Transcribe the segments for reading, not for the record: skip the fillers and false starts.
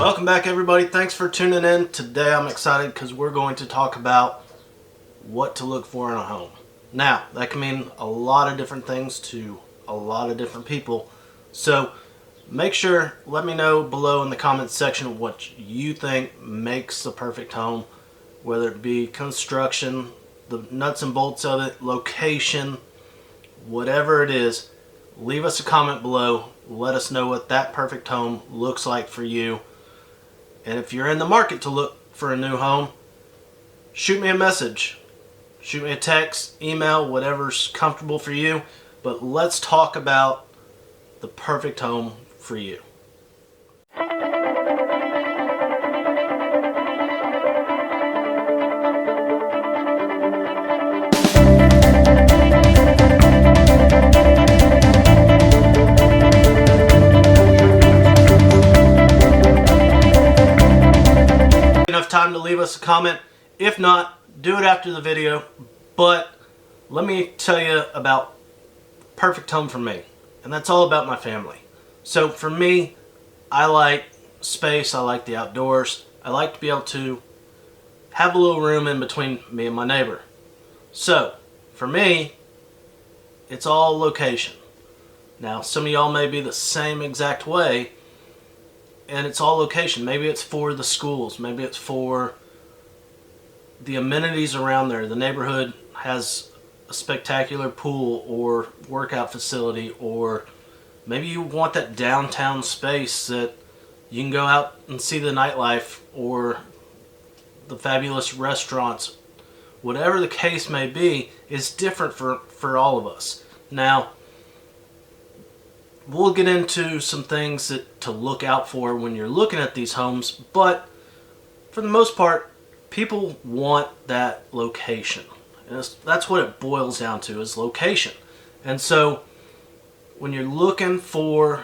Welcome back, everybody. Thanks for tuning in. Today I'm excited because we're going to talk about what to look for in a home. Now, that can mean a lot of different things to a lot of different people. So make sure, let me know below in the comments section what you think makes the perfect home, whether it be construction, the nuts and bolts of it, location, whatever it is. Leave us a comment below. Let us know what that perfect home looks like for you. And if you're in the market to look for a new home, shoot me a message. Shoot me a text, email, whatever's comfortable for you. But let's talk about the perfect home for you. Enough time to leave us a comment. If not, do it after the video. But let me tell you about perfect home for me, and that's all about my family. So for me, I like space, I like the outdoors, I like to be able to have a little room in between me and my neighbor. So for me, it's all location. Now some of y'all may be the same exact way, and it's all location. Maybe it's for the schools, maybe it's for the amenities around there. The neighborhood has a spectacular pool or workout facility, or maybe you want that downtown space that you can go out and see the nightlife or the fabulous restaurants. Whatever the case may be, is different for all of us. Now, we'll get into some things to look out for when you're looking at these homes, but for the most part, people want that location. And that's what it boils down to, is location. And so when you're looking for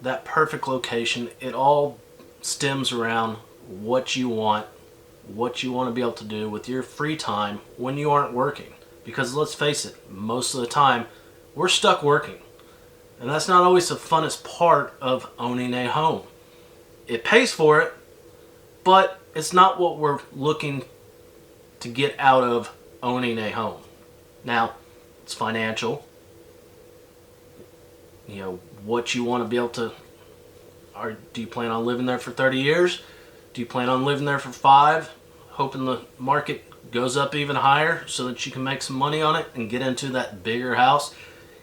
that perfect location, it all stems around what you want to be able to do with your free time when you aren't working. Because let's face it, most of the time we're stuck working. And that's not always the funnest part of owning a home. It pays for it, but it's not what we're looking to get out of owning a home. Now, it's financial. You know, what you want to be able to, do you plan on living there for 30 years? Do you plan on living there for 5, hoping the market goes up even higher so that you can make some money on it and get into that bigger house?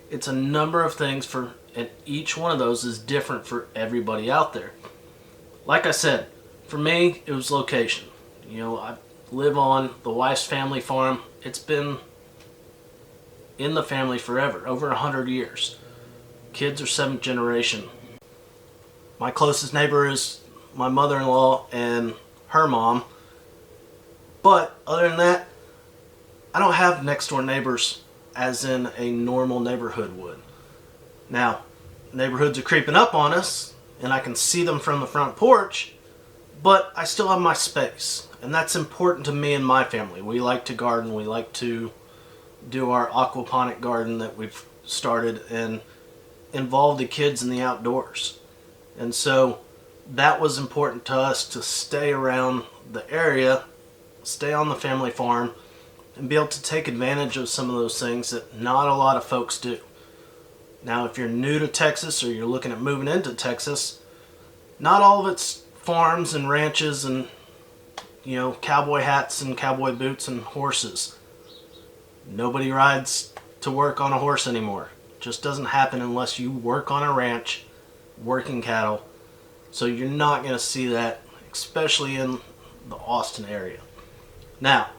It's a number of things, and each one of those is different for everybody out there. Like I said, for me, it was location. You know, I live on the wife's family farm. It's been in the family forever, over 100 years. Kids are 7th generation. My closest neighbor is my mother-in-law and her mom. But other than that, I don't have next door neighbors as in a normal neighborhood would. Now, neighborhoods are creeping up on us, and I can see them from the front porch, but I still have my space, and that's important to me and my family. We like to garden, we like to do our aquaponic garden that we've started and involve the kids in the outdoors. And so that was important to us, to stay around the area, stay on the family farm, and be able to take advantage of some of those things that not a lot of folks do. Now, if you're new to Texas or you're looking at moving into Texas, not all of it's farms and ranches and, you know, cowboy hats and cowboy boots and horses. Nobody rides to work on a horse anymore. It just doesn't happen unless you work on a ranch, working cattle. So you're not going to see that, especially in the Austin area. Now,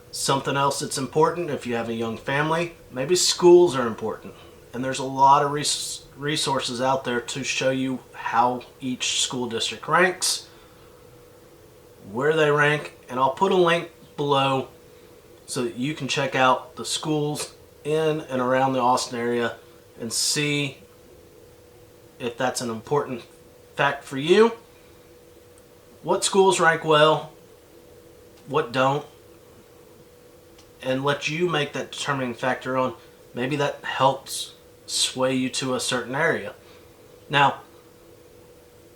something else that's important if you have a young family, maybe schools are important. And there's a lot of resources out there to show you how each school district ranks, where they rank, and I'll put a link below so that you can check out the schools in and around the Austin area and see if that's an important fact for you. What schools rank well, what don't, and let you make that determining factor on maybe that helps sway you to a certain area. Now,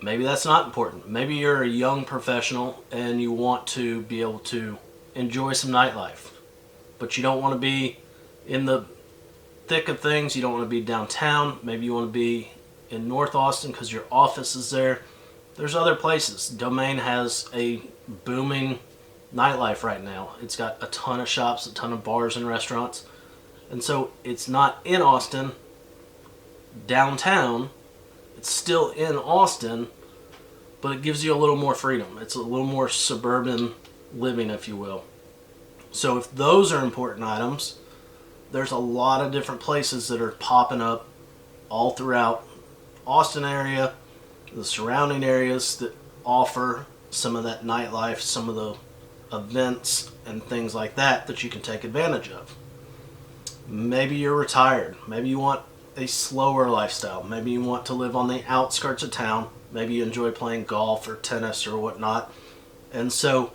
Maybe that's not important. Maybe you're a young professional and you want to be able to enjoy some nightlife, but you don't want to be in the thick of things. You don't want to be downtown. Maybe you want to be in North Austin because your office is there. There's other places. Domain has a booming nightlife right now. It's got a ton of shops, a ton of bars and restaurants. And so it's not in Austin, downtown. It's still in Austin, but it gives you a little more freedom. It's a little more suburban living, if you will. So if those are important items, there's a lot of different places that are popping up all throughout Austin area, the surrounding areas that offer some of that nightlife, some of the events and things like that that you can take advantage of. Maybe you're retired. Maybe you want a slower lifestyle. Maybe you want to live on the outskirts of town. Maybe you enjoy playing golf or tennis or whatnot. And so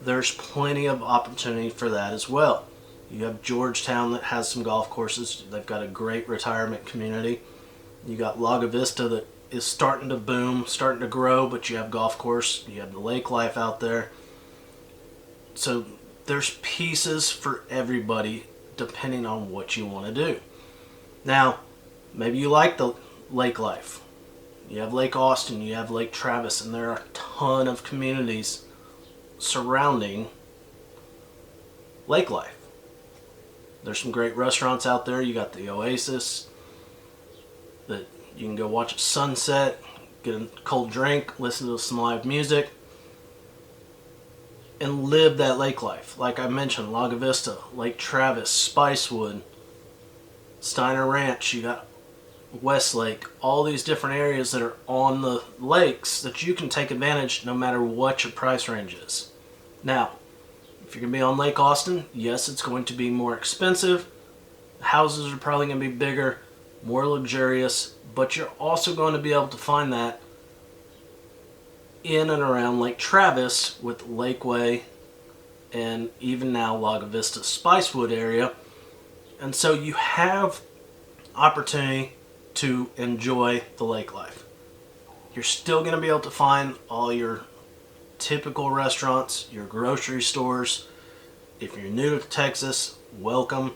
there's plenty of opportunity for that as well. You have Georgetown that has some golf courses. They've got a great retirement community. You got Lago Vista that is starting to boom, starting to grow, but you have golf course, you have the lake life out there. So there's pieces for everybody depending on what you want to do. Now, maybe you like the lake life. You have Lake Austin, you have Lake Travis, and there are a ton of communities surrounding lake life. There's some great restaurants out there. You got the Oasis that you can go watch a sunset, get a cold drink, listen to some live music, and live that lake life. Like I mentioned, Lago Vista, Lake Travis, Spicewood, Steiner Ranch, you got Westlake, all these different areas that are on the lakes that you can take advantage no matter what your price range is. Now, if you're going to be on Lake Austin, yes, it's going to be more expensive. The houses are probably going to be bigger, more luxurious, but you're also going to be able to find that in and around Lake Travis with Lakeway and even now Lago Vista Spicewood area. And so you have opportunity to enjoy the lake life. You're still going to be able to find all your typical restaurants, your grocery stores. If you're new to Texas, welcome.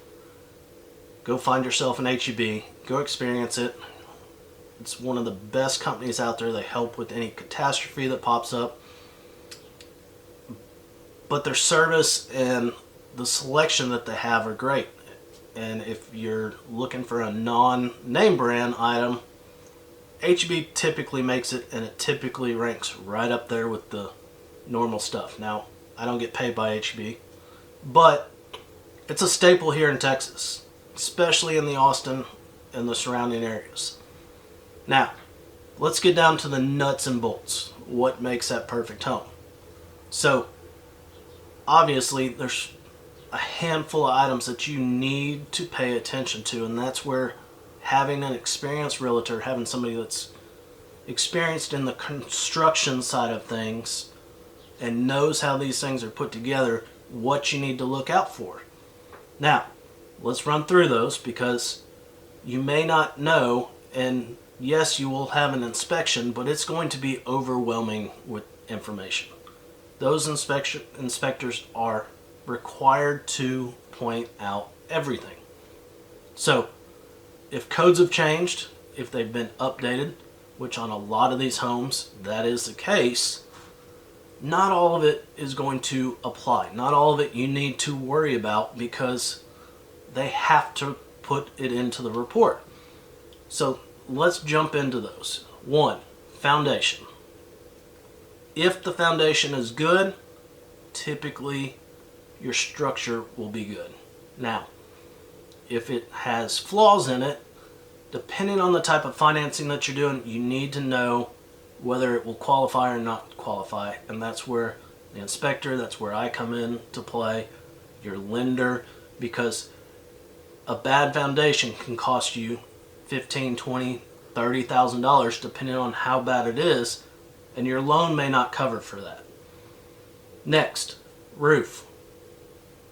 Go find yourself an HEB. Go experience it. It's one of the best companies out there. They help with any catastrophe that pops up. But their service and the selection that they have are great. And if you're looking for a non-name brand item, HEB typically makes it, and it typically ranks right up there with the normal stuff. Now, I don't get paid by HEB, but it's a staple here in Texas, especially in the Austin and the surrounding areas. Now, let's get down to the nuts and bolts. What makes that perfect home? So, obviously, there's a handful of items that you need to pay attention to, and that's where having an experienced realtor, having somebody that's experienced in the construction side of things and knows how these things are put together, what you need to look out for. Now, let's run through those because you may not know, and yes, you will have an inspection, but it's going to be overwhelming with information. Those inspectors are required to point out everything. So, if codes have changed, if they've been updated, which on a lot of these homes that is the case, not all of it is going to apply. Not all of it you need to worry about because they have to put it into the report. So let's jump into those. 1, foundation. If the foundation is good, typically your structure will be good. Now, if it has flaws in it, depending on the type of financing that you're doing, you need to know whether it will qualify or not qualify. And that's where the inspector, that's where I come in to play, your lender, because a bad foundation can cost you $15,000, $20,000, $30,000 depending on how bad it is, and your loan may not cover for that. Next, roof.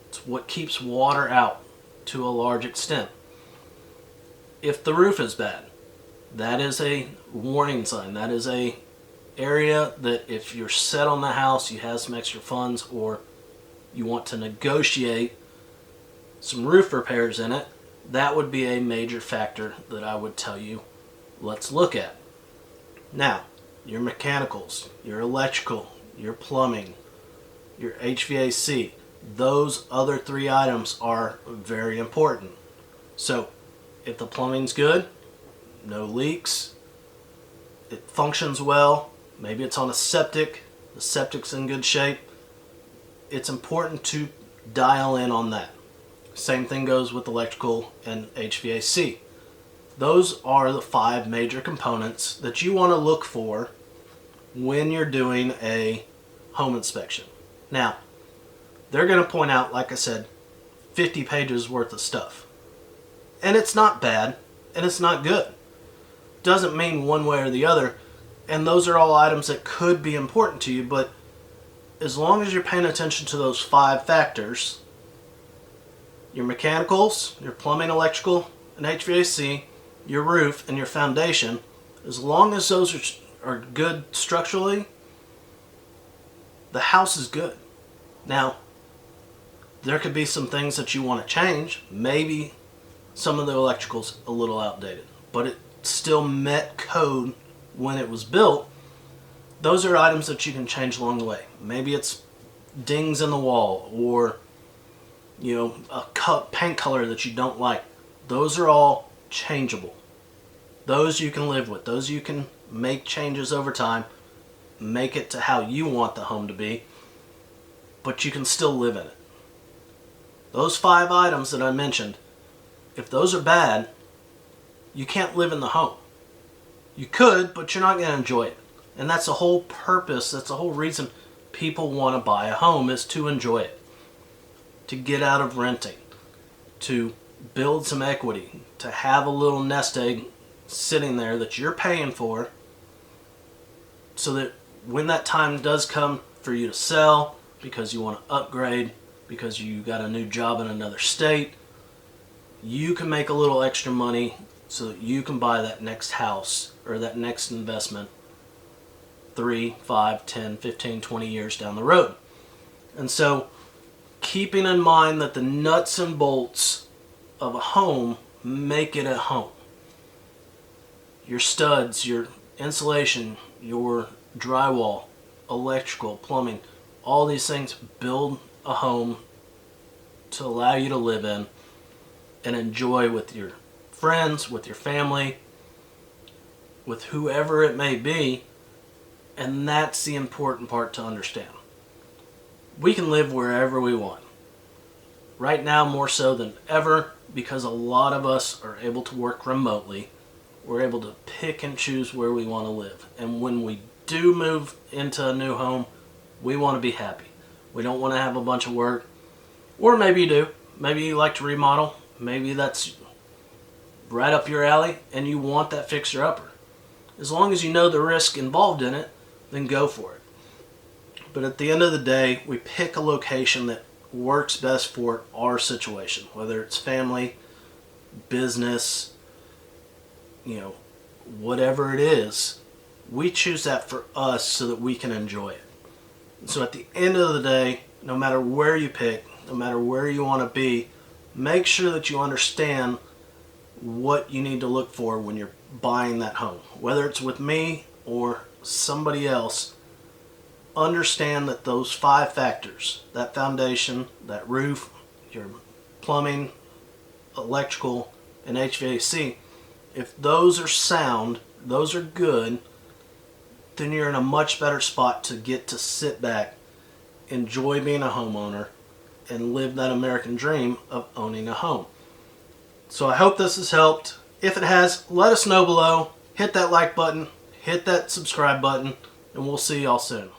It's what keeps water out to a large extent. If the roof is bad, that is a warning sign. That is a area that if you're set on the house, you have some extra funds, or you want to negotiate some roof repairs in it, that would be a major factor that I would tell you let's look at. Now, your mechanicals, your electrical, your plumbing, your HVAC, those other 3 items are very important. So if the plumbing's good, no leaks, it functions well, maybe it's on a septic, the septic's in good shape, it's important to dial in on that. Same thing goes with electrical and HVAC. Those are the 5 major components that you want to look for when you're doing a home inspection. Now, they're going to point out, like I said, 50 pages worth of stuff. And it's not bad, and it's not good. Doesn't mean one way or the other, and those are all items that could be important to you, but as long as you're paying attention to those 5 factors, your mechanicals, your plumbing, electrical, and HVAC, your roof, and your foundation, as long as those are good structurally, the house is good. Now, there could be some things that you want to change. Maybe some of the electrical's a little outdated, but it still met code when it was built. Those are items that you can change along the way. Maybe it's dings in the wall, or a paint color that you don't like. Those are all changeable. Those you can live with. Those you can make changes over time, make it to how you want the home to be, but you can still live in it. Those 5 items that I mentioned, if those are bad, you can't live in the home. You could, but you're not going to enjoy it. And that's the whole purpose, that's the whole reason people want to buy a home, is to enjoy it. To get out of renting. To build some equity. To have a little nest egg sitting there that you're paying for, so that when that time does come for you to sell, because you want to upgrade, because you got a new job in another state, you can make a little extra money so that you can buy that next house or that next investment 3, 5, 10, 15, 20 years down the road. And so, keeping in mind that the nuts and bolts of a home make it a home. Your studs, your insulation, your drywall, electrical, plumbing, all these things build a home to allow you to live in and enjoy with your friends, with your family, with whoever it may be. And that's the important part to understand. We can live wherever we want. Right now, more so than ever, because a lot of us are able to work remotely. We're able to pick and choose where we want to live. And when we do move into a new home, we want to be happy. We don't want to have a bunch of work. Or maybe you do. Maybe you like to remodel. Maybe that's right up your alley and you want that fixer-upper. As long as you know the risk involved in it, then go for it. But at the end of the day, we pick a location that works best for our situation, whether it's family, business, whatever it is. We choose that for us so that we can enjoy it. So at the end of the day, no matter where you pick, no matter where you want to be, make sure that you understand what you need to look for when you're buying that home. Whether it's with me or somebody else, understand that those 5 factors, that foundation, that roof, your plumbing, electrical, and HVAC, if those are sound, those are good, then you're in a much better spot to get to sit back, enjoy being a homeowner, and live that American dream of owning a home. So I hope this has helped. If it has, let us know below. Hit that like button, hit that subscribe button, and we'll see y'all soon.